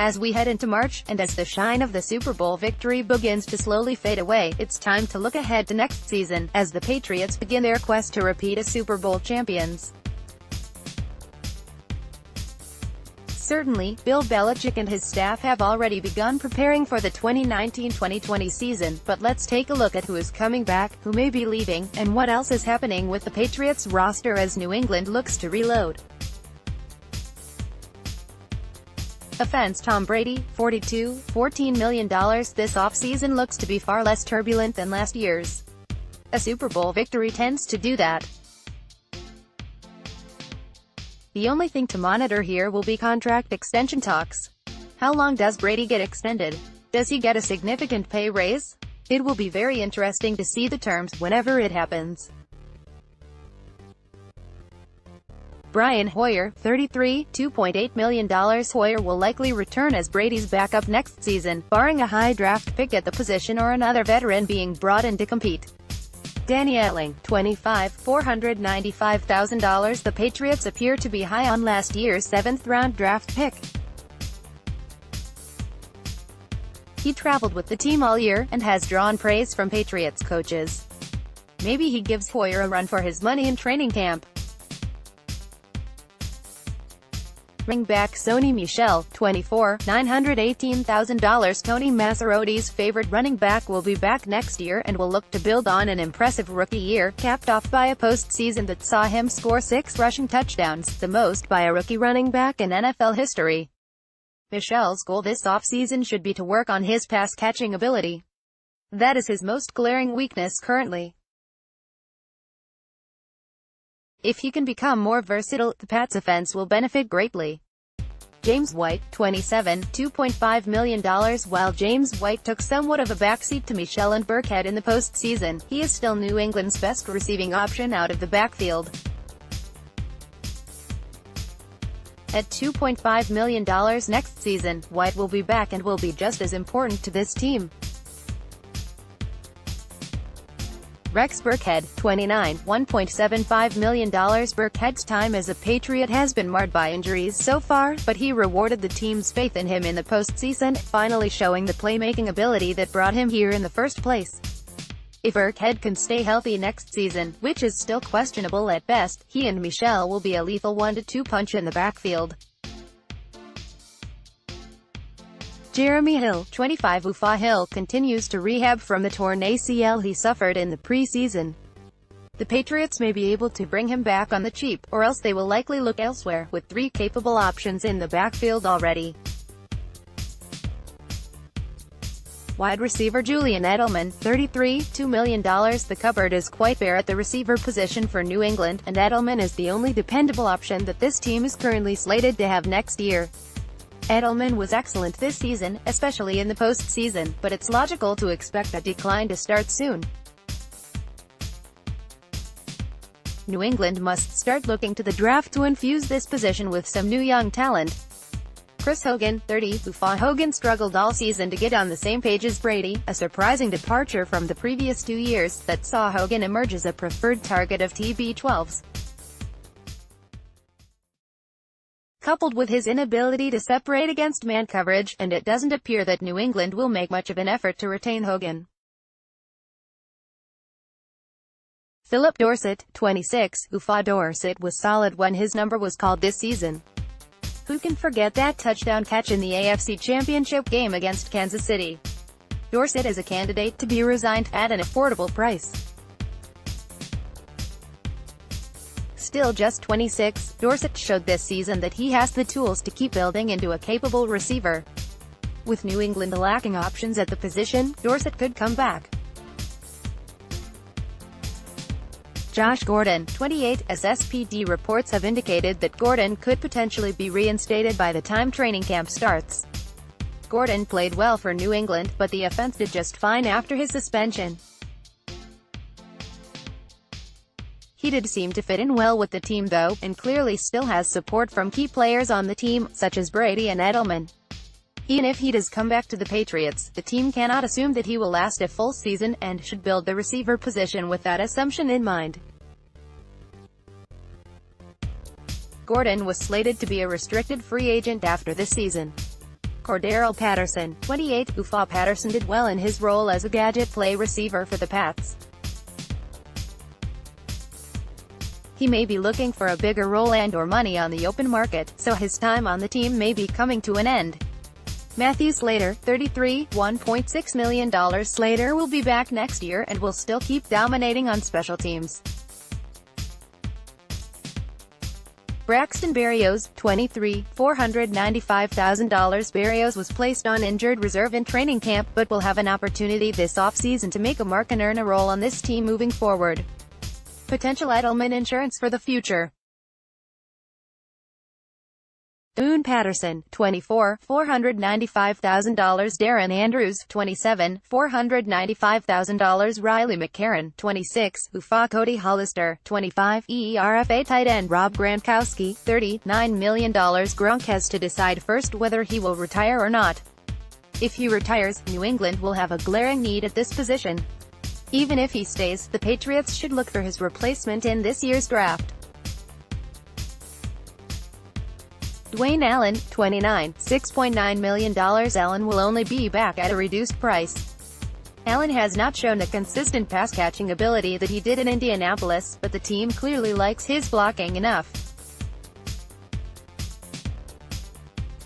As we head into March, and as the shine of the Super Bowl victory begins to slowly fade away, it's time to look ahead to next season, as the Patriots begin their quest to repeat as Super Bowl champions. Certainly, Bill Belichick and his staff have already begun preparing for the 2019-2020 season, but let's take a look at who is coming back, who may be leaving, and what else is happening with the Patriots roster as New England looks to reload. Offense: Tom Brady, 42, $14 million. This offseason looks to be far less turbulent than last year's. A Super Bowl victory tends to do that. The only thing to monitor here will be contract extension talks. How long does Brady get extended? Does he get a significant pay raise? It will be very interesting to see the terms, whenever it happens. Brian Hoyer, 33, $2.8 million. Hoyer will likely return as Brady's backup next season, barring a high draft pick at the position or another veteran being brought in to compete. Danny Etling, 25, $495,000. The Patriots appear to be high on last year's 7th-round draft pick. He traveled with the team all year, and has drawn praise from Patriots coaches. Maybe he gives Hoyer a run for his money in training camp. Running back Sony Michel, 24, $918,000. Tony Massaroti's favorite running back will be back next year, and will look to build on an impressive rookie year, capped off by a postseason that saw him score 6 rushing touchdowns, the most by a rookie running back in NFL history. Michel's goal this offseason should be to work on his pass-catching ability. That is his most glaring weakness currently. If he can become more versatile, the Pats' offense will benefit greatly. James White, 27, $2.5 million. While James White took somewhat of a backseat to Michel and Burkhead in the postseason, he is still New England's best receiving option out of the backfield. At $2.5 million next season, White will be back and will be just as important to this team. Rex Burkhead, 29, $1.75 million. Burkhead's time as a Patriot has been marred by injuries so far, but he rewarded the team's faith in him in the postseason, finally showing the playmaking ability that brought him here in the first place. If Burkhead can stay healthy next season, which is still questionable at best, he and Michel will be a lethal 1-2 punch in the backfield. Jeremy Hill, 25. Ufa Hill continues to rehab from the torn ACL he suffered in the preseason. The Patriots may be able to bring him back on the cheap, or else they will likely look elsewhere, with 3 capable options in the backfield already. Wide receiver Julian Edelman, 33, $2 million. The cupboard is quite bare at the receiver position for New England, and Edelman is the only dependable option that this team is currently slated to have next year. Edelman was excellent this season, especially in the postseason, but it's logical to expect a decline to start soon. New England must start looking to the draft to infuse this position with some new young talent. Chris Hogan, 30. Ufa Hogan struggled all season to get on the same page as Brady, a surprising departure from the previous 2 years that saw Hogan emerge as a preferred target of TB12s. Coupled with his inability to separate against man coverage, and it doesn't appear that New England will make much of an effort to retain Hogan. Philip Dorsett, 26. Ufa Dorsett was solid when his number was called this season. Who can forget that touchdown catch in the AFC Championship game against Kansas City? Dorsett is a candidate to be resigned, at an affordable price. Still just 26, Dorsett showed this season that he has the tools to keep building into a capable receiver. With New England lacking options at the position, Dorsett could come back. Josh Gordon, 28, SSPD reports have indicated that Gordon could potentially be reinstated by the time training camp starts. Gordon played well for New England, but the offense did just fine after his suspension. He did seem to fit in well with the team though, and clearly still has support from key players on the team, such as Brady and Edelman. Even if he does come back to the Patriots, the team cannot assume that he will last a full season, and should build the receiver position with that assumption in mind. Gordon was slated to be a restricted free agent after this season. Cordero Patterson, 28, UFA. Patterson did well in his role as a gadget play receiver for the Pats. He may be looking for a bigger role and/or money on the open market, so his time on the team may be coming to an end. Matthew Slater, 33, $1.6 million. Slater will be back next year and will still keep dominating on special teams. Braxton Berrios, 23, $495,000. Berrios was placed on injured reserve in training camp, but will have an opportunity this offseason to make a mark and earn a role on this team moving forward. Potential Edelman insurance for the future. Boone Patterson, 24, $495,000. Darren Andrews, 27, $495,000. Riley McCarron, 26, UFA. Cody Hollister, 25, ERFA. Tight end Rob Gronkowski, $39 million. Gronk has to decide first whether he will retire or not. If he retires, New England will have a glaring need at this position. Even if he stays, the Patriots should look for his replacement in this year's draft. Dwayne Allen, 29, $6.9 million. Allen will only be back at a reduced price. Allen has not shown the consistent pass-catching ability that he did in Indianapolis, but the team clearly likes his blocking enough.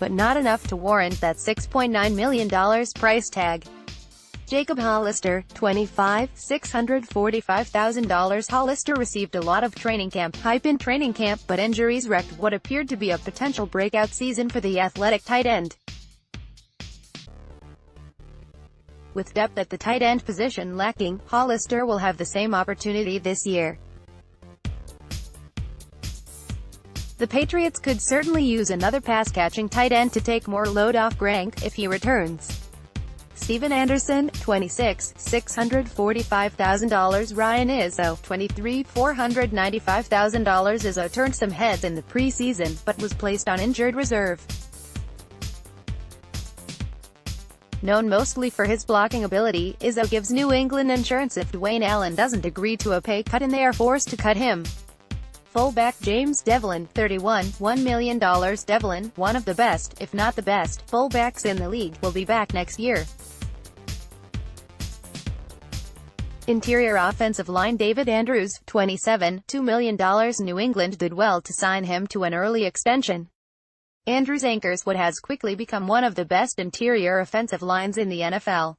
But not enough to warrant that $6.9 million price tag. Jacob Hollister, 25, $645,000. Hollister received a lot of training camp hype in training camp, but injuries wrecked what appeared to be a potential breakout season for the athletic tight end. With depth at the tight end position lacking, Hollister will have the same opportunity this year. The Patriots could certainly use another pass-catching tight end to take more load off Gronk if he returns. Steven Anderson, 26, $645,000. Ryan Izzo, 23, $495,000. Izzo turned some heads in the preseason, but was placed on injured reserve. Known mostly for his blocking ability, Izzo gives New England insurance if Dwayne Allen doesn't agree to a pay cut and they are forced to cut him. Fullback James Devlin, 31, $1 million. Devlin, one of the best, if not the best, fullbacks in the league, will be back next year. Interior offensive line David Andrews, 27, $2 million. New England did well to sign him to an early extension. Andrews anchors what has quickly become one of the best interior offensive lines in the NFL.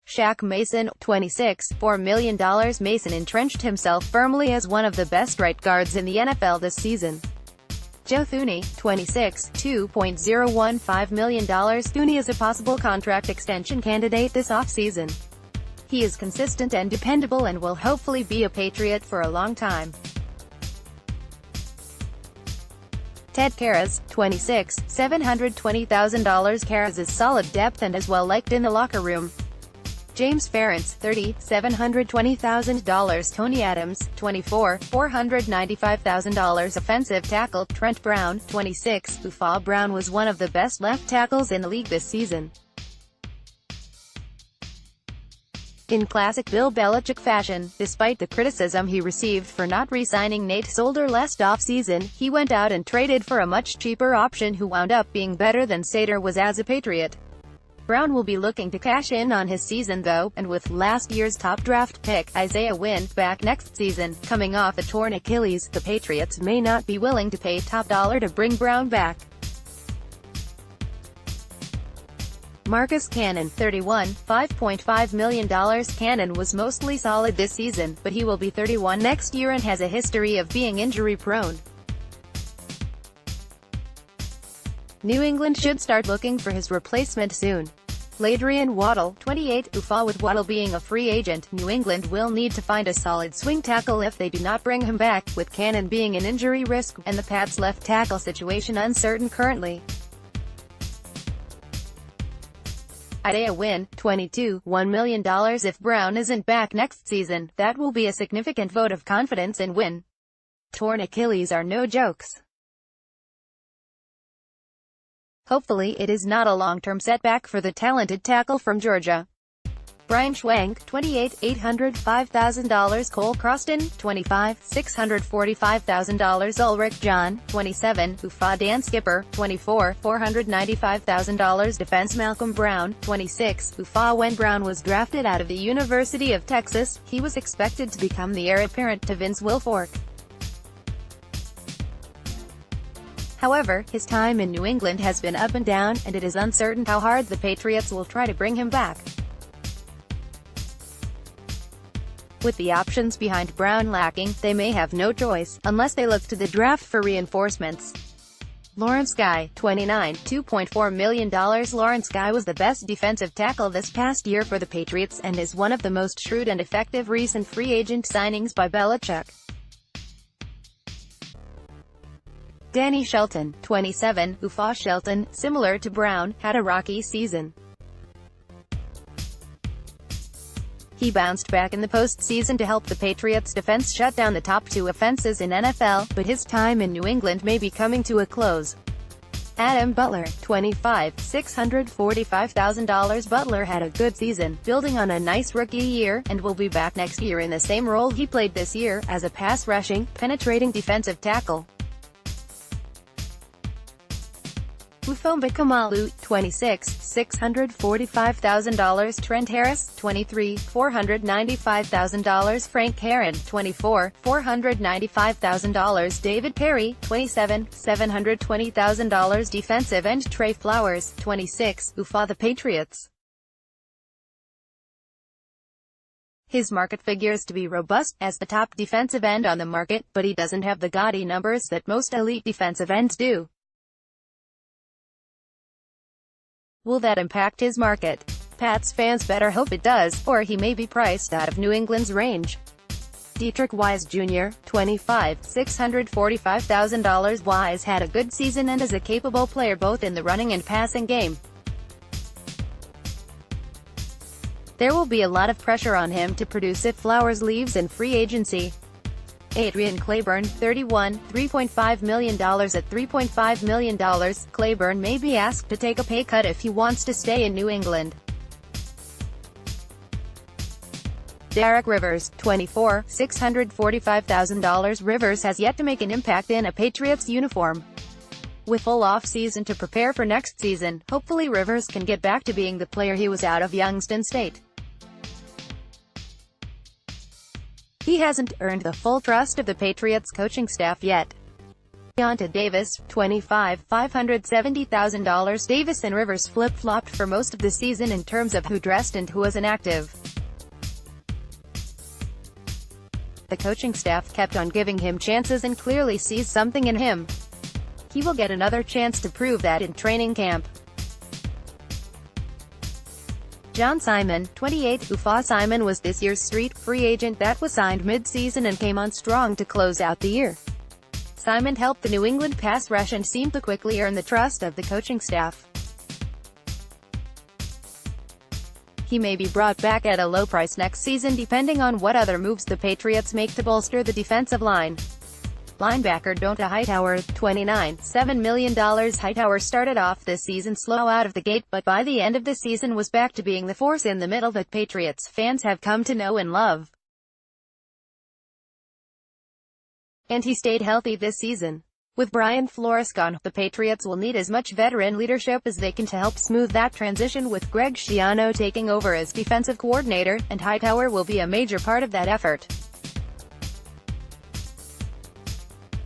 Shaq Mason, 26, $4 million. Mason entrenched himself firmly as one of the best right guards in the NFL this season. Joe Thuney, 26, $2.015 million. Thuney is a possible contract extension candidate this offseason. He is consistent and dependable and will hopefully be a Patriot for a long time. Ted Karras, 26, $720,000. Karras is solid depth and is well liked in the locker room. James Ferentz, 30, $720,000. Tony Adams, 24, $495,000. Offensive tackle Trent Brown, 26, UFA. Brown was one of the best left tackles in the league this season. In classic Bill Belichick fashion, despite the criticism he received for not re-signing Nate Solder last offseason, he went out and traded for a much cheaper option who wound up being better than Solder was as a Patriot. Brown will be looking to cash in on his season though, and with last year's top draft pick, Isaiah Wynn, back next season, coming off a torn Achilles, the Patriots may not be willing to pay top dollar to bring Brown back. Marcus Cannon, 31, $5.5 million. Cannon was mostly solid this season, but he will be 31 next year and has a history of being injury-prone. New England should start looking for his replacement soon. Ladrian Waddle, 28, UFA. With Waddle being a free agent, New England will need to find a solid swing tackle if they do not bring him back, with Cannon being an injury risk, and the Pats' left tackle situation uncertain currently. Isaiah Wynn, 22, $1 million. If Brown isn't back next season, that will be a significant vote of confidence in Wynn. Torn Achilles are no jokes. Hopefully it is not a long-term setback for the talented tackle from Georgia. Brian Schwank, 28, $805,000. Cole Croston, 25, $645,000. Ulrich John, 27, UFA Dan Skipper, 24, $495,000. Defense Malcolm Brown, 26, UFA. When Brown was drafted out of the University of Texas, he was expected to become the heir apparent to Vince Wilfork. However, his time in New England has been up and down, and it is uncertain how hard the Patriots will try to bring him back. With the options behind Brown lacking, they may have no choice, unless they look to the draft for reinforcements. Lawrence Guy, 29, $2.4 million. Lawrence Guy was the best defensive tackle this past year for the Patriots, and is one of the most shrewd and effective recent free agent signings by Belichick. Danny Shelton, 27, UFA. Shelton, similar to Brown, had a rocky season. He bounced back in the postseason to help the Patriots' defense shut down the top two offenses in NFL, but his time in New England may be coming to a close. Adam Butler, 25, $645,000. Butler had a good season, building on a nice rookie year, and will be back next year in the same role he played this year, as a pass-rushing, penetrating defensive tackle. Ufomba Kamalu, 26, $645,000. Trent Harris, 23, $495,000. Frank Herron, 24, $495,000. David Perry, 27, $720,000. Defensive end Trey Flowers, 26, UFA. The Patriots. His market figures to be robust, as the top defensive end on the market, but he doesn't have the gaudy numbers that most elite defensive ends do. Will that impact his market? Pats fans better hope it does, or he may be priced out of New England's range. Dietrich Wise Jr., 25, $645,000. Wise had a good season and is a capable player both in the running and passing game. There will be a lot of pressure on him to produce if Flowers leaves in free agency. Adrian Clayborn, 31, $3.5 million. At $3.5 million, Clayborn may be asked to take a pay cut if he wants to stay in New England. Derek Rivers, 24, $645,000. Rivers has yet to make an impact in a Patriots uniform. With full off-season to prepare for next season, hopefully Rivers can get back to being the player he was out of Youngstown State. He hasn't earned the full trust of the Patriots coaching staff yet. Deonta Davis, 25, $570,000. Davis and Rivers flip-flopped for most of the season in terms of who dressed and who was inactive. The coaching staff kept on giving him chances and clearly sees something in him. He will get another chance to prove that in training camp. John Simon, 28, UFA. Simon was this year's street free agent that was signed mid-season and came on strong to close out the year. Simon helped the New England pass rush and seemed to quickly earn the trust of the coaching staff. He may be brought back at a low price next season depending on what other moves the Patriots make to bolster the defensive line. Linebacker Donta Hightower, 29, $7 million. Hightower started off this season slow out of the gate, but by the end of the season was back to being the force in the middle that Patriots fans have come to know and love. And he stayed healthy this season. With Brian Flores gone, the Patriots will need as much veteran leadership as they can to help smooth that transition, with Greg Schiano taking over as defensive coordinator, and Hightower will be a major part of that effort.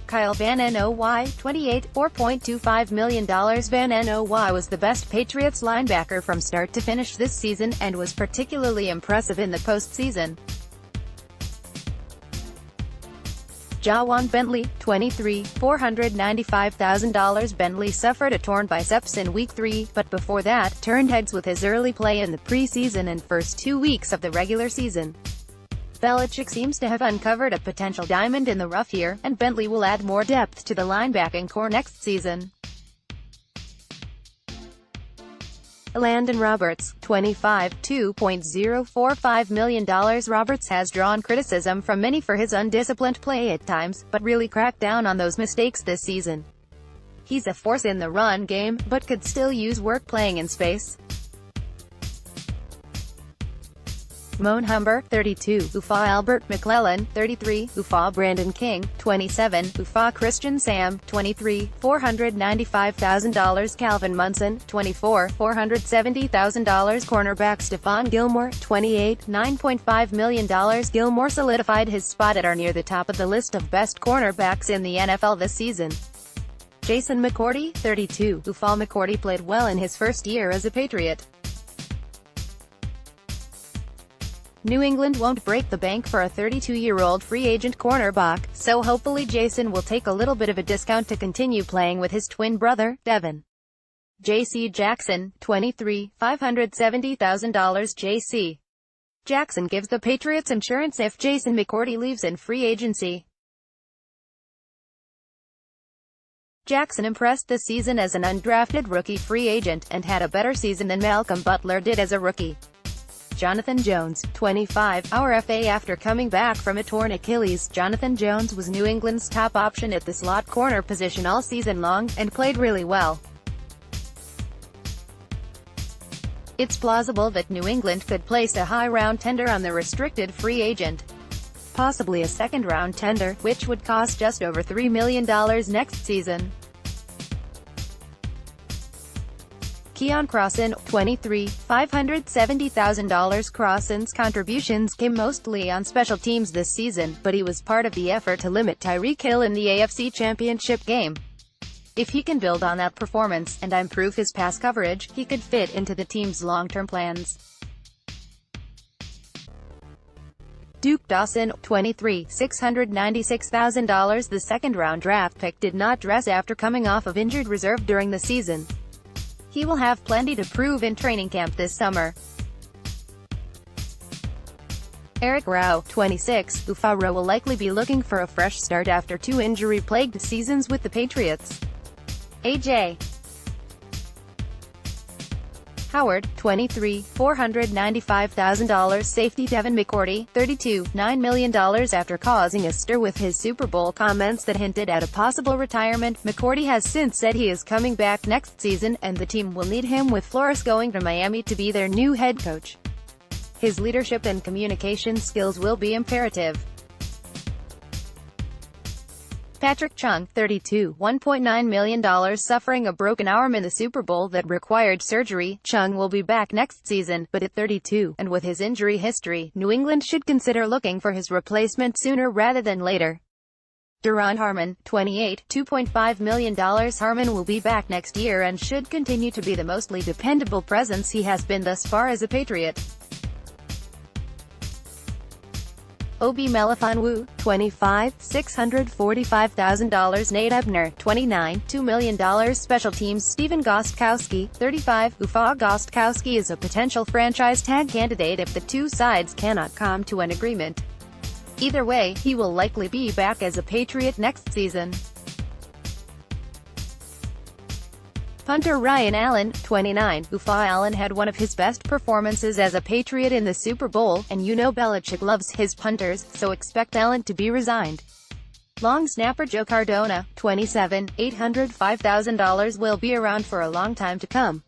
Kyle Van Noy, 28, $4.25 million. Van Noy was the best Patriots linebacker from start to finish this season, and was particularly impressive in the postseason. Jawan Bentley, 23, $495,000. Bentley suffered a torn biceps in Week 3, but before that, turned heads with his early play in the preseason and first 2 weeks of the regular season. Belichick seems to have uncovered a potential diamond in the rough here, and Bentley will add more depth to the linebacking core next season. Landon Roberts, 25, $2.045 million. Roberts has drawn criticism from many for his undisciplined play at times, but really cracked down on those mistakes this season. He's a force in the run game, but could still use work playing in space. Moan Humber, 32, UFA Albert McClellan, 33, UFA Brandon King, 27, UFA Christian Sam, 23, $495,000 Calvin Munson, 24, $470,000 cornerback Stephon Gilmore, 28, $9.5 million. Gilmore solidified his spot at or near the top of the list of best cornerbacks in the NFL this season. Jason McCourty, 32, UFA McCourty played well in his first year as a Patriot. New England won't break the bank for a 32-year-old free agent cornerback, so hopefully Jason will take a little bit of a discount to continue playing with his twin brother, Devin. J.C. Jackson, 23, $570,000. J.C. Jackson gives the Patriots insurance if Jason McCourty leaves in free agency. Jackson impressed this season as an undrafted rookie free agent, and had a better season than Malcolm Butler did as a rookie. Jonathan Jones, 25, RFA. After coming back from a torn Achilles, Jonathan Jones was New England's top option at the slot corner position all season long, and played really well. It's plausible that New England could place a high-round tender on the restricted free agent. Possibly a second-round tender, which would cost just over $3 million next season. Keon Crossan, 23, $570,000. Crossan's contributions came mostly on special teams this season, but he was part of the effort to limit Tyreek Hill in the AFC Championship game. If he can build on that performance, and improve his pass coverage, he could fit into the team's long-term plans. Duke Dawson, 23, $696,000. The second-round draft pick did not dress after coming off of injured reserve during the season. He will have plenty to prove in training camp this summer. Eric Rowe, 26, UFA Rowe will likely be looking for a fresh start after 2 injury-plagued seasons with the Patriots. A.J. Howard, 23, $495,000. Safety Devin McCourty, 32, $9 million. After causing a stir with his Super Bowl comments that hinted at a possible retirement, McCourty has since said he is coming back next season, and the team will need him, with Flores going to Miami to be their new head coach. His leadership and communication skills will be imperative. Patrick Chung, 32, $1.9 million. Suffering a broken arm in the Super Bowl that required surgery, Chung will be back next season, but at 32, and with his injury history, New England should consider looking for his replacement sooner rather than later. Duron Harmon, 28, $2.5 million. Harmon will be back next year and should continue to be the mostly dependable presence he has been thus far as a Patriot. Obi Melifonwu, 25, $645,000. Nate Ebner, 29, $2 million. Special teams Stephen Gostkowski, 35, UFA Gostkowski is a potential franchise tag candidate if the two sides cannot come to an agreement. Either way, he will likely be back as a Patriot next season. Punter Ryan Allen, 29, UFA Allen had one of his best performances as a Patriot in the Super Bowl, and you know Belichick loves his punters, so expect Allen to be resigned. Long snapper Joe Cardona, 27, $805,000 will be around for a long time to come.